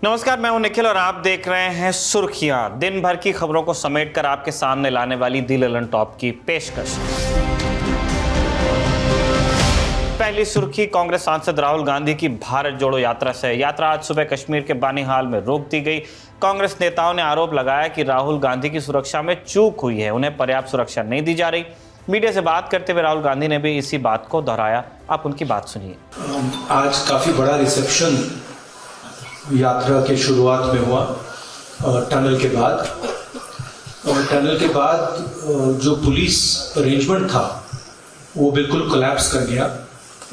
नमस्कार, मैं हूं निखिल और आप देख रहे हैं सुर्खियां। दिन भर की खबरों को समेटकर आपके सामने लाने वाली दी ललन टॉप की पेशकश। पहली सुर्खी कांग्रेस सांसद राहुल गांधी की भारत जोड़ो यात्रा से। यात्रा आज सुबह कश्मीर के बानीहाल में रोक दी गई। कांग्रेस नेताओं ने आरोप लगाया कि राहुल गांधी की सुरक्षा में चूक हुई है, उन्हें पर्याप्त सुरक्षा नहीं दी जा रही। मीडिया से बात करते हुए राहुल गांधी ने भी इसी बात को दोहराया। आप उनकी बात सुनिए। आज काफी बड़ा रिसेप्शन यात्रा के शुरुआत में हुआ टनल के बाद, और टनल के बाद जो पुलिस अरेंजमेंट था वो बिल्कुल कोलैप्स कर गया।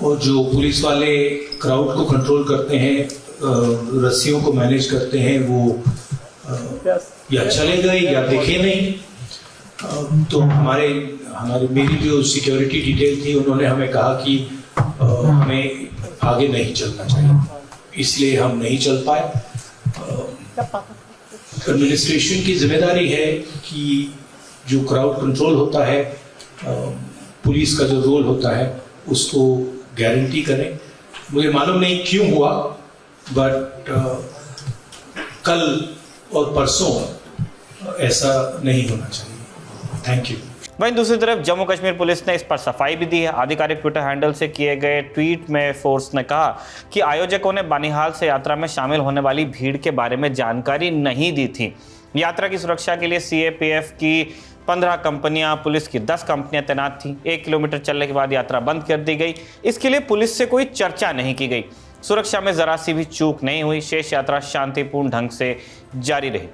और जो पुलिस वाले क्राउड को कंट्रोल करते हैं, रस्सियों को मैनेज करते हैं, वो या चले गए या दिखे नहीं। तो मेरी जो सिक्योरिटी डिटेल थी, उन्होंने हमें कहा कि हमें आगे नहीं चलना चाहिए, इसलिए हम नहीं चल पाए। एडमिनिस्ट्रेशन की जिम्मेदारी है कि जो क्राउड कंट्रोल होता है, पुलिस का जो रोल होता है, उसको गारंटी करें। मुझे मालूम नहीं क्यों हुआ, बट कल और परसों ऐसा नहीं होना चाहिए। Thank you. वहीं दूसरी तरफ जम्मू कश्मीर पुलिस ने इस पर सफाई भी दी है। आधिकारिक ट्विटर हैंडल से किए गए ट्वीट में फोर्स ने कहा कि आयोजकों ने बानीहाल से यात्रा में शामिल होने वाली भीड़ के बारे में जानकारी नहीं दी थी। यात्रा की सुरक्षा के लिए सीएपीएफ की 15 कंपनियां, पुलिस की 10 कंपनियां तैनात थी। 1 किलोमीटर चलने के बाद यात्रा बंद कर दी गई। इसके लिए पुलिस से कोई चर्चा नहीं की गई। सुरक्षा में जरा सी भी चूक नहीं हुई। शेष यात्रा शांतिपूर्ण ढंग से जारी रही।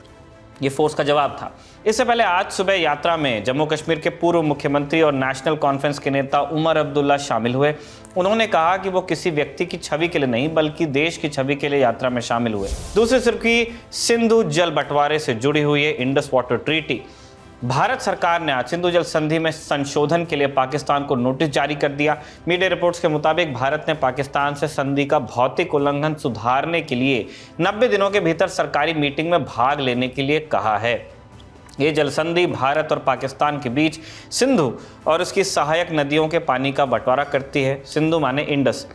ये फोर्स का जवाब था। इससे पहले आज सुबह यात्रा में जम्मू कश्मीर के पूर्व मुख्यमंत्री और नेशनल कॉन्फ्रेंस के नेता उमर अब्दुल्ला शामिल हुए। उन्होंने कहा कि वो किसी व्यक्ति की छवि के लिए नहीं, बल्कि देश की छवि के लिए यात्रा में शामिल हुए। दूसरी सुर्खी सिंधु जल बंटवारे से जुड़ी हुई है इंडस वाटर ट्रीटी। भारत सरकार ने आज सिंधु जल संधि में संशोधन के लिए पाकिस्तान को नोटिस जारी कर दिया। मीडिया रिपोर्ट्स के मुताबिक भारत ने पाकिस्तान से संधि का भौतिक उल्लंघन सुधारने के लिए 90 दिनों के भीतर सरकारी मीटिंग में भाग लेने के लिए कहा है। ये जल संधि भारत और पाकिस्तान के बीच सिंधु और उसकी सहायक नदियों के पानी का बंटवारा करती है। सिंधु माने इंडस।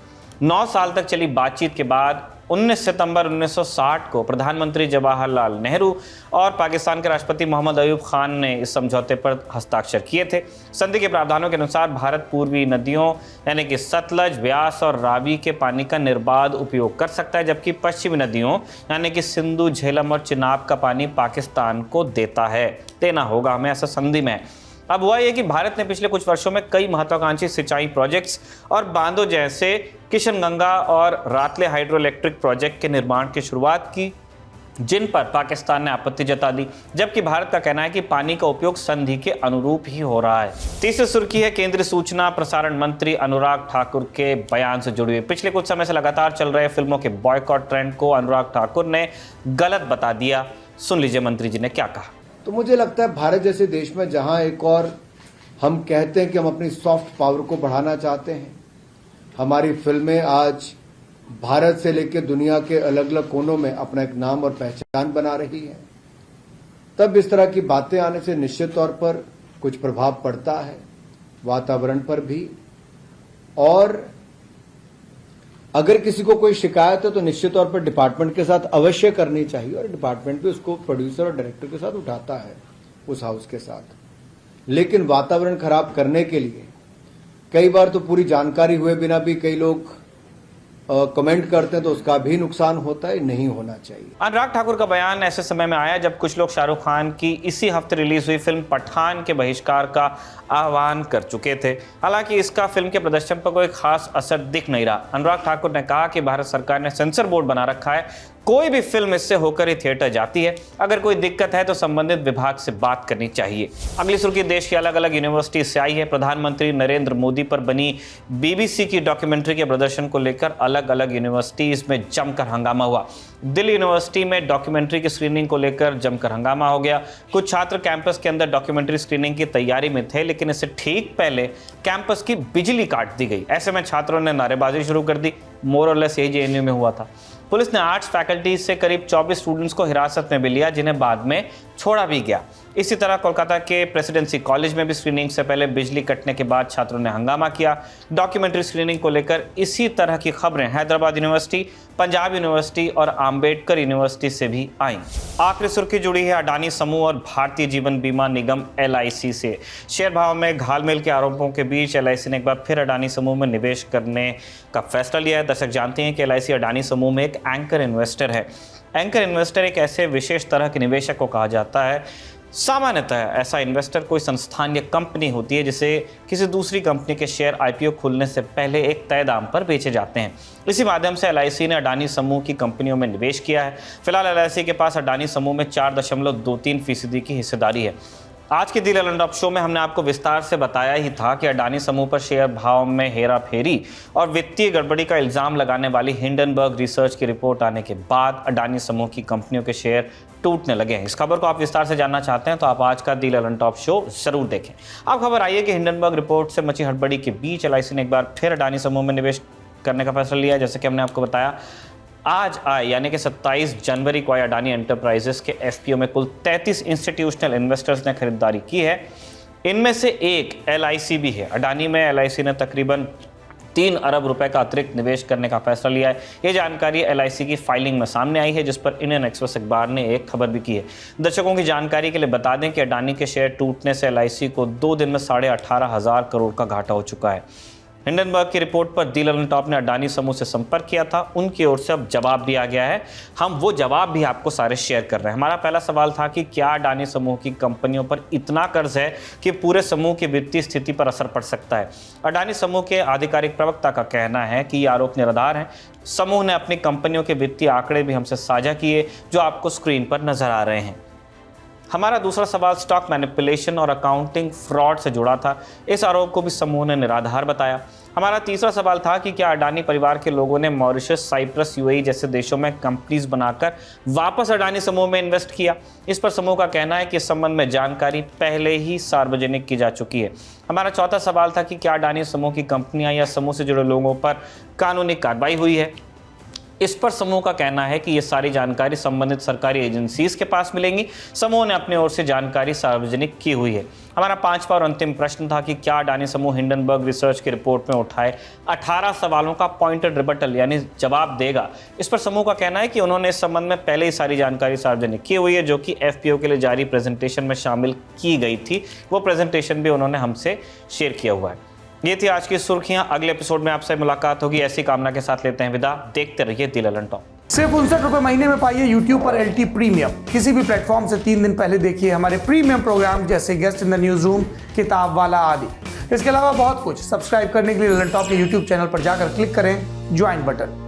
9 साल तक चली बातचीत के बाद 19 सितंबर 1960 को प्रधानमंत्री जवाहरलाल नेहरू और पाकिस्तान के राष्ट्रपति मोहम्मद अयूब खान ने इस समझौते पर हस्ताक्षर किए थे। संधि के प्रावधानों के अनुसार भारत पूर्वी नदियों यानी कि सतलज, व्यास और रावी के पानी का निर्बाध उपयोग कर सकता है, जबकि पश्चिमी नदियों यानी कि सिंधु, झेलम और चिनाब का पानी पाकिस्तान को देना होगा हमें, ऐसा संधि में। अब हुआ यह कि भारत ने पिछले कुछ वर्षों में कई महत्वाकांक्षी सिंचाई प्रोजेक्ट्स और बांधों जैसे किशनगंगा और रातले हाइड्रो इलेक्ट्रिक प्रोजेक्ट के निर्माण की शुरुआत की, जिन पर पाकिस्तान ने आपत्ति जता दी, जबकि भारत का कहना है कि पानी का उपयोग संधि के अनुरूप ही हो रहा है। तीसरी सुर्खी है केंद्रीय सूचना प्रसारण मंत्री अनुराग ठाकुर के बयान से जुड़ी हुई। पिछले कुछ समय से लगातार चल रहे फिल्मों के बॉयकॉट ट्रेंड को अनुराग ठाकुर ने गलत बता दिया। सुन लीजिए मंत्री जी ने क्या कहा। तो मुझे लगता है भारत जैसे देश में जहां एक और हम कहते हैं कि हम अपनी सॉफ्ट पावर को बढ़ाना चाहते हैं, हमारी फिल्में आज भारत से लेकर दुनिया के अलग अलग कोनों में अपना एक नाम और पहचान बना रही है, तब इस तरह की बातें आने से निश्चित तौर पर कुछ प्रभाव पड़ता है वातावरण पर भी। और अगर किसी को कोई शिकायत है तो निश्चित तौर पर डिपार्टमेंट के साथ अवश्य करनी चाहिए, और डिपार्टमेंट भी उसको प्रोड्यूसर और डायरेक्टर के साथ उठाता है, उस हाउस के साथ। लेकिन वातावरण खराब करने के लिए कई बार तो पूरी जानकारी हुए बिना भी कई लोग कमेंट करते हैं, तो उसका भी नुकसान होता है, नहीं होना चाहिए। अनुराग ठाकुर का बयान ऐसे समय में आया जब कुछ लोग शाहरुख खान की इसी हफ्ते रिलीज हुई फिल्म पठान के बहिष्कार का आह्वान कर चुके थे। हालांकि इसका फिल्म के प्रदर्शन पर कोई खास असर दिख नहीं रहा। अनुराग ठाकुर ने कहा कि भारत सरकार ने सेंसर बोर्ड बना रखा है, कोई भी फिल्म इससे होकर ही थिएटर जाती है। अगर कोई दिक्कत है तो संबंधित विभाग से बात करनी चाहिए। अगली सुर्खी देश की अलग अलग यूनिवर्सिटी से आई है। प्रधानमंत्री नरेंद्र मोदी पर बनी बीबीसी की डॉक्यूमेंट्री के प्रदर्शन को लेकर अलग अलग यूनिवर्सिटीज में जमकर हंगामा हुआ। दिल्ली यूनिवर्सिटी में डॉक्यूमेंट्री की स्क्रीनिंग को लेकर जमकर हंगामा हो गया। कुछ छात्र कैंपस के अंदर डॉक्यूमेंट्री स्क्रीनिंग की तैयारी में थे, लेकिन इससे ठीक पहले कैंपस की बिजली काट दी गई। ऐसे में छात्रों ने नारेबाजी शुरू कर दी। मोर और लेस यही जेएनयू में हुआ था। पुलिस ने आर्ट्स फैकल्टी से करीब 24 स्टूडेंट्स को हिरासत में भी लिया, जिन्हें बाद में छोड़ा भी गया। इसी तरह कोलकाता के प्रेसिडेंसी कॉलेज में भी स्क्रीनिंग से पहले बिजली कटने के बाद छात्रों ने हंगामा किया। डॉक्यूमेंट्री स्क्रीनिंग को लेकर इसी तरह की खबरें हैदराबाद यूनिवर्सिटी, पंजाब यूनिवर्सिटी और अंबेडकर यूनिवर्सिटी से भी आई। आखिरी सुर्खी जुड़ी है अडानी समूह और भारतीय जीवन बीमा निगम LIC से। शेयर भाव में घालमेल के आरोपों के बीच LIC ने एक बार फिर अडानी समूह में निवेश करने का फैसला लिया है। दर्शक जानते हैं कि LIC अडानी समूह में एक एंकर इन्वेस्टर है। एंकर इन्वेस्टर एक ऐसे विशेष तरह के निवेशक को कहा जाता है। सामान्यतः ऐसा इन्वेस्टर कोई संस्थान या कंपनी होती है जिसे किसी दूसरी कंपनी के शेयर IPO खुलने से पहले एक तय दाम पर बेचे जाते हैं। इसी माध्यम से LIC ने अडानी समूह की कंपनियों में निवेश किया है। फिलहाल LIC के पास अडानी समूह में 4.23% की हिस्सेदारी है। आज के दी ललन टॉप शो में हमने आपको विस्तार से बताया ही था कि अडानी समूह पर शेयर भाव में हेरा फेरी और वित्तीय गड़बड़ी का इल्जाम लगाने वाली हिंडनबर्ग रिसर्च की रिपोर्ट आने के बाद अडानी समूह की कंपनियों के शेयर टूटने लगे हैं। इस खबर को आप विस्तार से जानना चाहते हैं तो आप आज का दी ललन टॉप शो जरूर देखें। अब खबर आई है कि हिंडनबर्ग रिपोर्ट से मची हड़बड़ी के बीच LIC ने एक बार फिर अडानी समूह में निवेश करने का फैसला लिया। जैसे कि हमने आपको बताया, आज आए यानी कि 27 जनवरी को आए अडानी एंटरप्राइजेस के FPO में कुल 33 इंस्टीट्यूशनल इन्वेस्टर्स ने खरीदारी की है। इनमें से एक LIC भी है। अडानी में LIC ने तकरीबन 3 अरब रुपए का अतिरिक्त निवेश करने का फैसला लिया है। ये जानकारी LIC की फाइलिंग में सामने आई है, जिस पर इंडियन एक्सप्रेस अखबार ने एक खबर भी की है। दर्शकों की जानकारी के लिए बता दें कि अडानी के शेयर टूटने से LIC को 2 दिन में 18,500 करोड़ का घाटा हो चुका है। हिंडनबर्ग की रिपोर्ट पर दी ललन टॉप ने अडानी समूह से संपर्क किया था। उनकी ओर से अब जवाब दिया गया है। हम वो जवाब भी आपको सारे शेयर कर रहे हैं। हमारा पहला सवाल था कि क्या अडानी समूह की कंपनियों पर इतना कर्ज है कि पूरे समूह की वित्तीय स्थिति पर असर पड़ सकता है। अडानी समूह के आधिकारिक प्रवक्ता का कहना है कि ये आरोप निराधार है। समूह ने अपनी कंपनियों के वित्तीय आंकड़े भी हमसे साझा किए, जो आपको स्क्रीन पर नजर आ रहे हैं। हमारा दूसरा सवाल स्टॉक मैनिपुलेशन और अकाउंटिंग फ्रॉड से जुड़ा था। इस आरोप को भी समूह ने निराधार बताया। हमारा तीसरा सवाल था कि क्या अडानी परिवार के लोगों ने मॉरिशस, साइप्रस, UAE जैसे देशों में कंपनीज बनाकर वापस अडानी समूह में इन्वेस्ट किया। इस पर समूह का कहना है कि इस संबंध में जानकारी पहले ही सार्वजनिक की जा चुकी है। हमारा चौथा सवाल था कि क्या अडानी समूह की कंपनियां या समूह से जुड़े लोगों पर कानूनी कार्रवाई हुई है। इस पर समूह का कहना है कि ये सारी जानकारी संबंधित सरकारी एजेंसीज के पास मिलेंगी। समूह ने अपनी ओर से जानकारी सार्वजनिक की हुई है। हमारा पांचवा और अंतिम प्रश्न था कि क्या अडानी समूह हिंडनबर्ग रिसर्च की रिपोर्ट में उठाए 18 सवालों का पॉइंटेड रिबटल यानी जवाब देगा। इस पर समूह का कहना है कि उन्होंने इस संबंध में पहले ही सारी जानकारी सार्वजनिक की हुई है, जो कि FPO के लिए जारी प्रेजेंटेशन में शामिल की गई थी। वो प्रेजेंटेशन भी उन्होंने हमसे शेयर किया हुआ है। ये थी आज की सुर्खियां। अगले एपिसोड में आपसे मुलाकात होगी। ऐसी कामना के साथ लेते हैं विदा। देखते रहिए दी ललन टॉप। सिर्फ 59 रुपए महीने में पाइए YouTube पर LT प्रीमियम। किसी भी प्लेटफॉर्म से 3 दिन पहले देखिए हमारे प्रीमियम प्रोग्राम जैसे guest in the news room, किताब वाला आदि। इसके अलावा बहुत कुछ। सब्सक्राइब करने के लिए ललन टॉप के YouTube चैनल पर जाकर क्लिक करें ज्वाइन बटन।